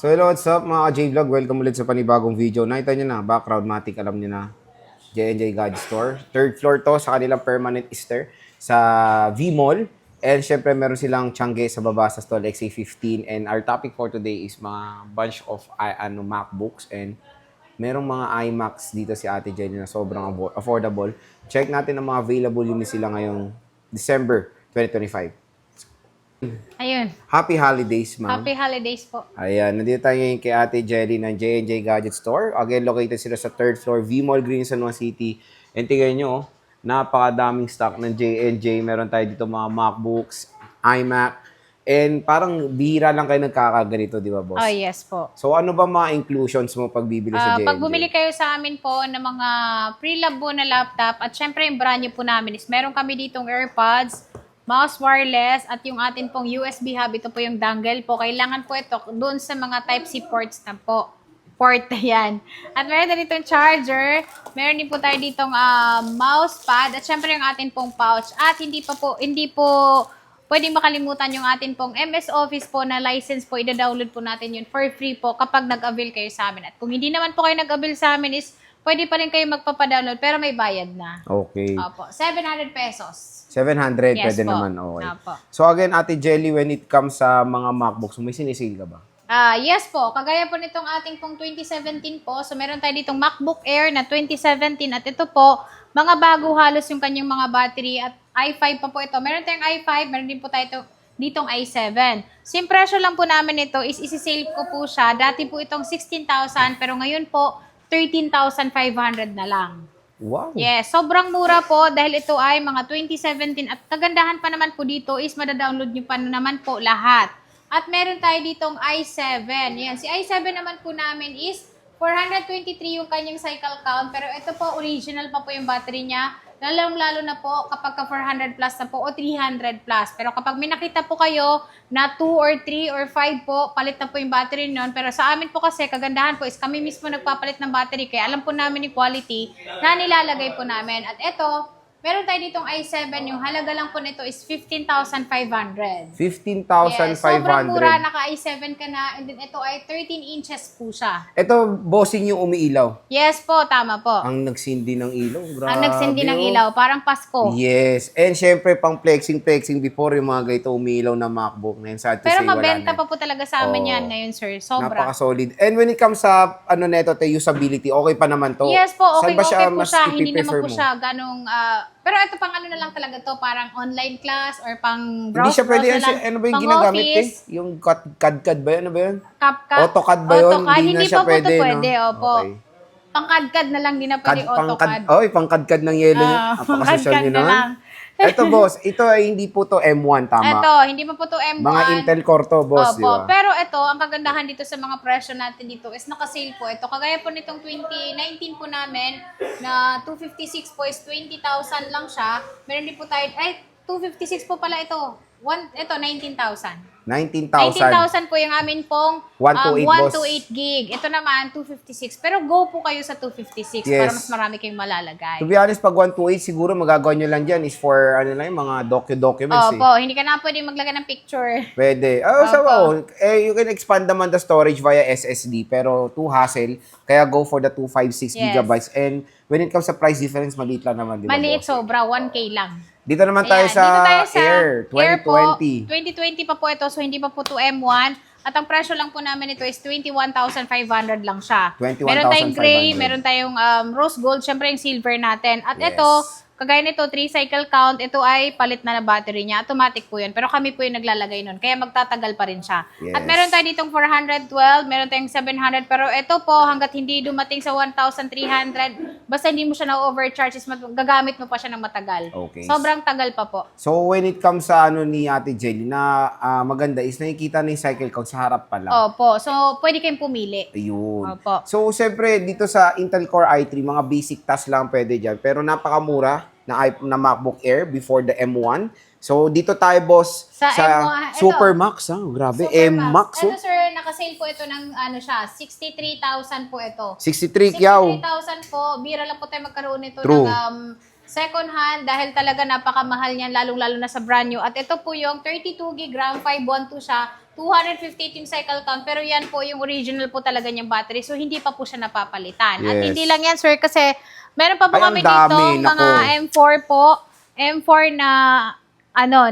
So hello, what's up mga J-Vlog? Welcome ulit sa panibagong video. Nakita nyo na, background matic, alam nyo na. J&J Gadget Store. Third floor to sa kanilang permanent store sa V-Mall. And syempre meron silang Tiangge sa baba sa stall XA15. And our topic for today is mga bunch of MacBooks and merong mga iMacs dito si Ate Jenny na sobrang affordable. Check natin ang mga available units sila ngayong December 2025. Ayun. Happy holidays, ma'am. Happy holidays po. Ayan, nandito tayo ngayon kay Ate Jelly ng J&J Gadget Store. Again, located sila sa third floor, V-Mall Green, San Juan City. And tingnan nyo, napakadaming stock ng J&J. Meron tayo dito mga MacBooks, iMac. And parang bihira lang kayo nagkakaganito, di ba, boss? Oh, yes po. So, ano ba mga inclusions mo pag bibili sa J&J? Pag bumili kayo sa amin po ng mga pre-lab po na laptop, at syempre yung brand new po namin is meron kami ditong AirPods, mouse wireless, at yung atin pong USB hub, ito po yung dongle po. Kailangan po ito doon sa mga Type-C ports na po. Port yan. At meron din itong charger. Meron din po tayo ditong mouse pad. At syempre yung atin pong pouch. At hindi po pwedeng makalimutan yung atin pong MS Office po na license po. Ida-download po natin yun for free po kapag nag-avail kayo sa amin. At kung hindi naman po kayo nag-avail sa amin is pwede pa rin kayo magpapadownload pero may bayad na. Okay. Opo. 700 pesos. 700, Yes pwede po. naman. Okay. Opo. So again, Ate Jelly, when it comes sa mga MacBooks, may sinisale ka ba? Yes po. Kagaya po nitong ating pong 2017 po. So, meron tayo ditong MacBook Air na 2017. At ito po, mga bago halos yung kanyang mga battery. At i5 pa po ito. Meron tayong i5. Meron din po tayo ditong i7. So, yung presyo lang po namin ito is isi-sale ko po siya. Dati po itong 16,000. Pero ngayon po, 13,500 na lang. Wow. Yes, sobrang mura po dahil ito ay mga 2017 at kagandahan pa naman po dito is madadownload nyo pa naman po lahat. At meron tayo ditong i7. Yan, si i7 naman po namin is 423 yung kanyang cycle count pero ito po original pa po yung battery niya. Lalong-lalo na po kapag ka 400 plus na po o 300 plus. Pero kapag may nakita po kayo na 2 or 3 or 5 po, palit na po yung battery nun. Pero sa amin po kasi, kagandahan po is kami mismo nagpapalit ng battery. Kaya alam po namin yung quality na nilalagay po namin. At ito, meron tayo ditong i7. Yung halaga lang po nito is 15,500. 15,500. Yes, sobrang mura, naka i7 ka na. And then ito ay 13 inches po siya. Ito, bossing yung umiilaw. Yes po, tama po. Ang nagsindi ng ilaw. Grabe. Ang nagsindi ng oh. ilaw, parang Pasko. Yes. And syempre, pang flexing before yung mga ganito umiilaw na MacBook na yun. Sad to Pero say, wala mabenta na. pa po talaga sa amin Oo. yan ngayon, sir. Sobra. Napaka-solid. And when it comes sa, neto, usability, okay pa naman to. Yes po, Saan okay, ba okay po mas siya. Hindi naman ipiprefer po mo? siya ganong... pero ito pang ano na lang talaga to, parang online class or pang Hindi browse siya pwede yan. na lang. Ano ba yung Pang ginagamit office, Yung CAD ba yun? Ano ba yun? CapCut. AutoCAD ba yun? AutoCAD. Hindi na Hindi siya pa po ito pwede, no? pwede, opo. Okay. Pang CAD na lang, di na pwede AutoCAD. Pang-CAD ng yelo niya. Napaka-social CAD nyo na naman. lang. Ito, boss. Ito ay hindi po to M1, tama? Ito, hindi pa po to M1. Mga Intel Core to, boss, di ba? Pero ito, ang kagandahan dito sa mga presyo natin dito is naka-sale po ito. Kagaya po nitong 2019 po namin na 256 po is 20,000 lang siya. Meron din po tayo, 256 po pala ito. Ito, 19,000. 19,000. 19,000 po yung amin pong 128, 128 gig. Ito naman, 256. Pero go po kayo sa 256 Yes. para mas marami kayong malalagay. To be honest, pag 128, siguro magagawa nyo lang dyan is for, yung mga documents Opo, hindi ka na pwede maglagay ng picture. Pwede. You can expand naman the storage via SSD, pero too hassle. Kaya go for the 256 Yes. gigabytes. And when it comes sa price difference, maliit lang naman, di ba, Maliit, boss? sobra, 1K lang. Dito naman tayo Ayan, sa, dito tayo sa Air Air po, 2020. 2020 pa po ito, so hindi pa po to M1. At ang presyo lang po namin ito is 21,500 lang siya. 21,500. Meron tayong gray, meron tayong rose gold, syempre yung silver natin. At Yes. ito, kagaya nito, 3 cycle count, ito ay palit na battery niya. Automatic po yun. Pero kami po yung naglalagay nun. Kaya magtatagal pa rin siya. Yes. At meron tayo ditong 412, meron tayong 700. Pero ito po, hanggat hindi dumating sa 1,300, basta hindi mo siya na-overcharge, is gagamit mo pa siya ng matagal. Okay. Sobrang tagal pa po. So, when it comes sa ni Ate Jelly, na maganda is nakikita na yung cycle count sa harap pa lang. Opo. So, pwede kayong pumili. Ayun. Opo. So, siyempre, dito sa Intel Core i3, mga basic tasks lang pwede dyan. Pero napakamura na MacBook Air before the M1. So, dito tayo, boss, Sa M1, ito. Supermax. Grabe, M-Max. Ito, sir, nakasale po ito ng 63,000 po ito. 63 kyaw. 63,000 po. Bira lang po tayo magkaroon nito True. ng second hand dahil talaga napakamahal niyan, lalong-lalo na sa brand new. At ito po yung 32 gig RAM, 512 siya. 258 yung cycle count, pero yan po yung original po talaga niyang battery. So, hindi pa po siya napapalitan. At Yes. hindi lang yan, sir, kasi meron pa po Ay, ang kami dami, dito mga naku. M4 po. M4 na,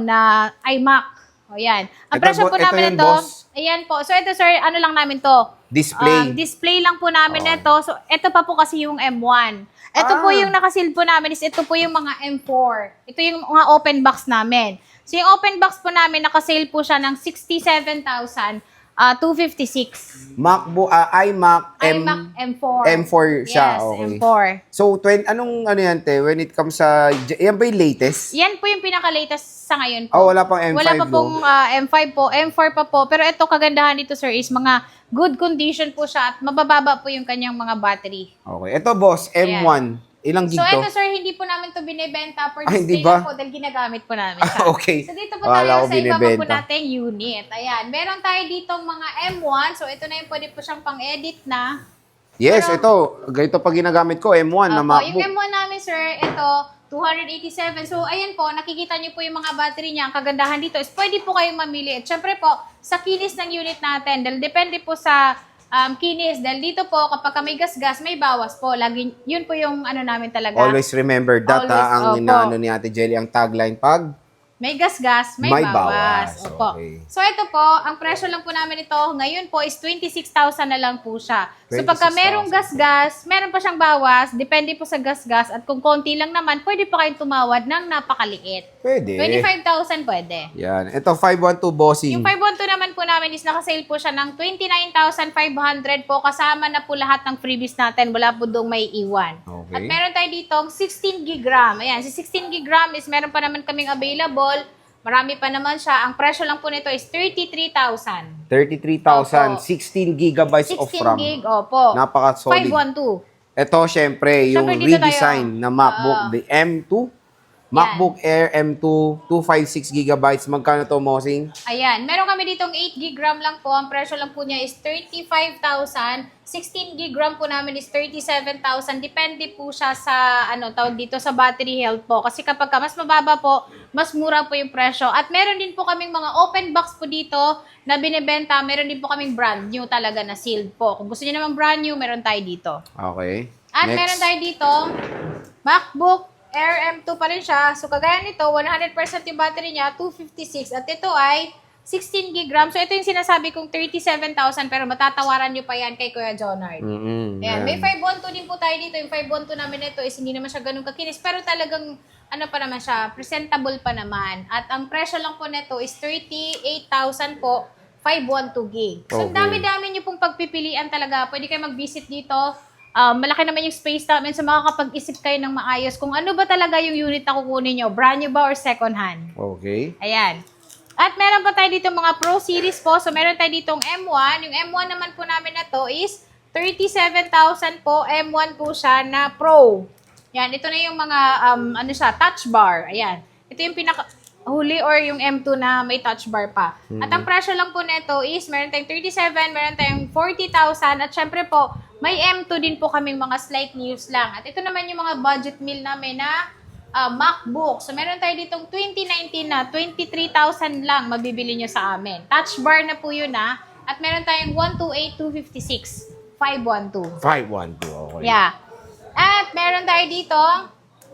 na iMac. O, yan. Ang Ito, presyo po ito namin yun, ito, boss. ayan po. So, ito, sir, ano lang namin to? Display. Display lang po namin Oh. ito. So, ito pa po kasi yung M1. Ito po yung nakasil po namin is ito po yung mga M4. Ito yung mga open box namin. So, yung open box po namin, nakasale po siya ng 67,256. MacBook, iMac iMac M4. M4 siya, Yes, okay. M4. So, anong ano yan, te? When it comes sa, yan ba yung latest? Yan po yung pinaka-latest sa ngayon po. Oh, wala pang M5, Wala pa pong M5 po. M4 pa po. Pero ito, kagandahan dito, sir, is mga good condition po siya at mabababa po yung kanyang mga battery. Okay. Ito, boss, M1. Ilang gig So, to? ito, sir, hindi po namin to binibenta for Ah, display hindi ba? lang po dahil ginagamit po namin siya. Okay. So, dito po Wala tayo ko sa iba pa po binibenta. nating unit. Ayan. Meron tayo ditong mga M1. So, ito na yung pwede po siyang pang-edit na. Yes, Pero- ito. Ganito pa ginagamit ko, M1 na Opo, MacBook. yung M1 namin, sir, ito, 287. So, ayan po, nakikita niyo po yung mga battery niya. Ang kagandahan dito is pwede po kayong mamili. At syempre po, sa kinis ng unit natin, dahil depende po sa kinis. Dahil dito po, kapag may gas-gas, may bawas po. Lagi, yun po yung ano namin talaga. Always remember that, Always, ang opo. inaano ni Ate Jelly, ang tagline pag May gas-gas, may May bawas. bawas. Opo. Okay. So, ito po, ang presyo lang po namin ito, ngayon po is 26,000 na lang po siya. So, pagka 26,000. merong gas-gas, meron pa siyang bawas, depende po sa gas-gas, at kung konti lang naman, pwede pa kayong tumawad ng napakaliit. pwede. 25,000 pwede. Yan. Ito, 512 bossing. Yung 512 naman po namin is nakasale po siya ng 29,500 po, kasama na po lahat ng freebies natin, wala po doong may iwan. Okay. At meron tayo dito 16 gig RAM. Ayan, si 16 gig RAM is meron pa naman kaming available. Marami pa naman siya. Ang presyo lang po nito is 33,000. 33,000, Opo. 16 gigabytes of 16 RAM. gig, opo. Napaka-solid. 512. Ito, syempre, yung Syempre, dito redesign tayo. na MacBook, the M2. MacBook Air M2, 256 gigabytes. Magkano to, Mosing? Ayan, meron kami ditong 8 gig RAM lang po. Ang presyo lang po niya is 35,000. 16 gig RAM po namin is 37,000. Depende po siya sa, tawag dito, sa battery health po. Kasi kapag mas mababa po, mas mura po yung presyo. At meron din po kaming mga open box po dito na binibenta. Meron din po kaming brand new talaga na sealed po. Kung gusto niyo naman brand new, meron tayo dito. Okay. At Next. meron tayo dito, MacBook Air M2 pa rin siya. So, kagaya nito, 100% yung battery niya, 256. At ito ay 16 gig RAM. So, ito yung sinasabi kong 37,000 pero matatawaran nyo pa yan kay Kuya Jonard. Mm-mm. Ayan, Yan. may 512 din po tayo dito. Yung 512 namin ito is hindi naman siya ganun kakinis. Pero talagang, pa naman siya, presentable pa naman. At ang presyo lang po nito is 38,000 po, 512 gig. So, Okay. dami-dami nyo pong pagpipilian talaga. Pwede kayo mag-visit dito. Malaki naman yung space namin so makakapag-isip kayo ng maayos kung ano ba talaga yung unit na kukunin nyo, brand new ba or second hand. Okay. Ayan. At meron pa tayo dito mga Pro Series po. So meron tayo ditong M1. Yung M1 naman po namin na to is 37,000 po. M1 po siya na Pro. Yan, ito na yung mga, touch bar. Ayan. Ito yung huli or yung M2 na may touch bar pa. At ang presyo lang po nito is meron tayong 37, meron tayong 40,000 at syempre po may M2 din po kaming mga slight news lang. At ito naman yung mga budget meal namin na MacBook. So meron tayo ditong 2019 na 23,000 lang mabibili nyo sa amin. Touch bar na po yun At meron tayong 128,256. 512. 512. Okay. Yeah. At meron tayo dito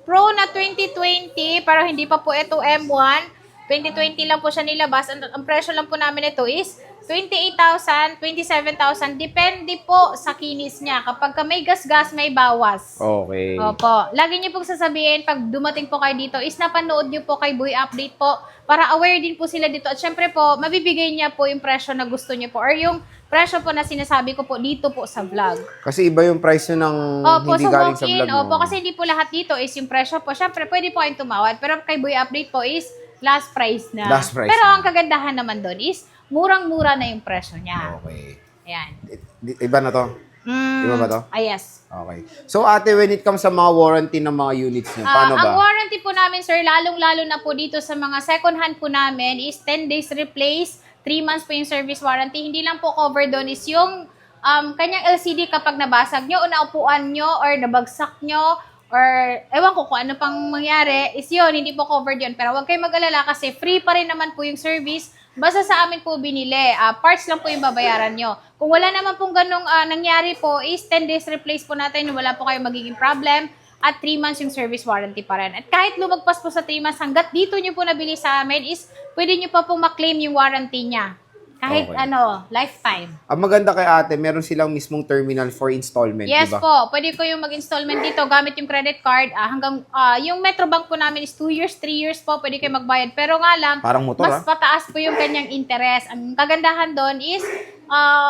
Pro na 2020, pero hindi pa po ito M1. 2020 lang po siya nilabas. Ang presyo lang po namin ito is 28,000, 27,000. Depende po sa kinis niya. Kapag may gas-gas, may bawas. Okay. Opo. Lagi niyo pong sasabihin pag dumating po kayo dito is napanood niyo po kay Boy Update po para aware din po sila dito. At syempre po, mabibigay niya po yung presyo na gusto niyo po or yung presyo po na sinasabi ko po dito po sa vlog. Kasi iba yung price nyo ng Opo, hindi sa galing sa walk-in. vlog mo. Opo, kasi hindi po lahat dito is yung presyo po. Syempre, pwede po kayong tumawad. Pero kay Boy Update po is last price na. Last price Pero na. ang kagandahan naman doon is murang-mura na yung presyo niya. Okay. Ayan. Iba na to? Iba ba to? Yes. Okay. So ate, when it comes sa mga warranty ng mga units nyo, paano Ang ba? warranty po namin, sir, lalong-lalo na po dito sa mga second hand po namin is 10 days replace, 3 months po yung service warranty. Hindi lang po cover doon is yung kanyang LCD kapag nabasag nyo o naupuan nyo or nabagsak nyo or ewan ko kung ano pang mangyari is yun, hindi po covered yun. Pero huwag kayong mag-alala kasi free pa rin naman po yung service Basta sa amin po binili, parts lang po yung babayaran nyo. Kung wala naman pong ganong nangyari po, is 10 days replace po natin, wala po kayong magiging problem. At 3 months yung service warranty pa rin. At kahit lumagpas po sa 3 months, hanggat dito nyo po nabili sa amin, is pwede nyo pa pong maklaim yung warranty niya. Kahit Okay. lifetime. Ang maganda kay ate, meron silang mismong terminal for installment, Yes di ba? po, pwede ko yung mag-installment dito gamit yung credit card. Hanggang yung Metrobank po namin is 2 years, 3 years po, pwede kayo magbayad. Pero nga lang, Parang motor, mas pataas po yung kanyang interest. Ang kagandahan doon is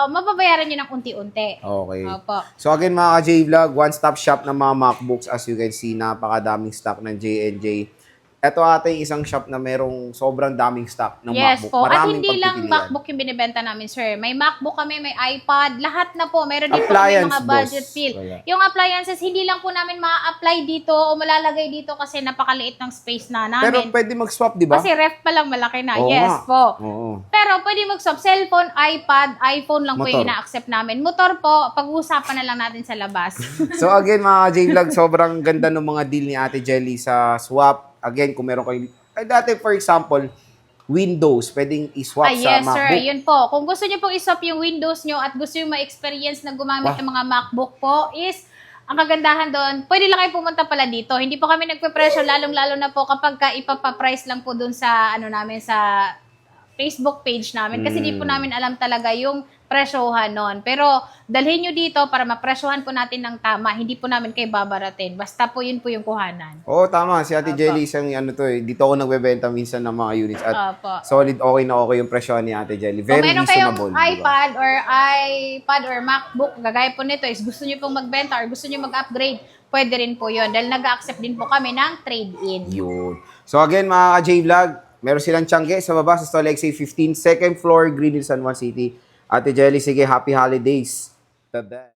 mababayaran nyo ng unti-unti. Okay. Opo. So again mga ka-J-Vlog, one-stop shop ng mga MacBooks. As you can see, napakadaming stock ng J&J. Ito ata yung isang shop na merong sobrang daming stock ng Yes MacBook. po. At Maraming hindi lang pagpipilian. MacBook yung binibenta namin, sir. May MacBook kami, may iPad, lahat na po. Meron din po kami Appliance, mga budget boss. feel. Wala. Yung appliances, hindi lang po namin ma-apply dito o malalagay dito kasi napakaliit ng space na Pero namin. pwede mag-swap, di ba? Kasi ref pa lang malaki na. Oo Yes nga. po. Oo. Pero pwede mag-swap. Cellphone, iPad, iPhone lang po Motor. yung ina-accept namin. Motor po, pag-uusapan na lang natin sa labas. So again mga J-Vlog, sobrang ganda ng mga deal ni Ate Jelly sa swap. Again, kung meron kayo, dati for example, Windows, pwedeng i-swap sa Yes, MacBook. sir. Yun po. Kung gusto niyo pong i-swap yung Windows nyo at gusto niyo ma-experience na gumamit Wow. ng mga MacBook po, is ang kagandahan doon, pwede lang kayo pumunta pala dito. Hindi po kami nagpe-presyo, lalong-lalo na po kapag ka ipapaprice lang po doon sa, namin, sa Facebook page namin. Kasi di po namin alam talaga yung presyohan nun. Pero dalhin nyo dito para mapresyohan po natin ng tama. Hindi po namin kayo babaratin. Basta po yun po yung kuhanan. Oo, tama. Si Ate Opo. Jelly, isang dito ako nagbebenta minsan ng mga units. At Opo. solid, okay na okay yung presyo ni Ate Jelly. Kung Very meron kayong reasonable. di ba? iPad or MacBook, gagaya po nito is gusto nyo pong magbenta or gusto nyo mag-upgrade, pwede rin po yun. Dahil nag-accept din po kami ng trade-in. Yun. So again, mga ka-J-Vlog, meron silang tiyangge sa baba sa Stall XA 15, second floor, Green Hills, San Juan City. Ate Jelly, sige, happy holidays. Tada.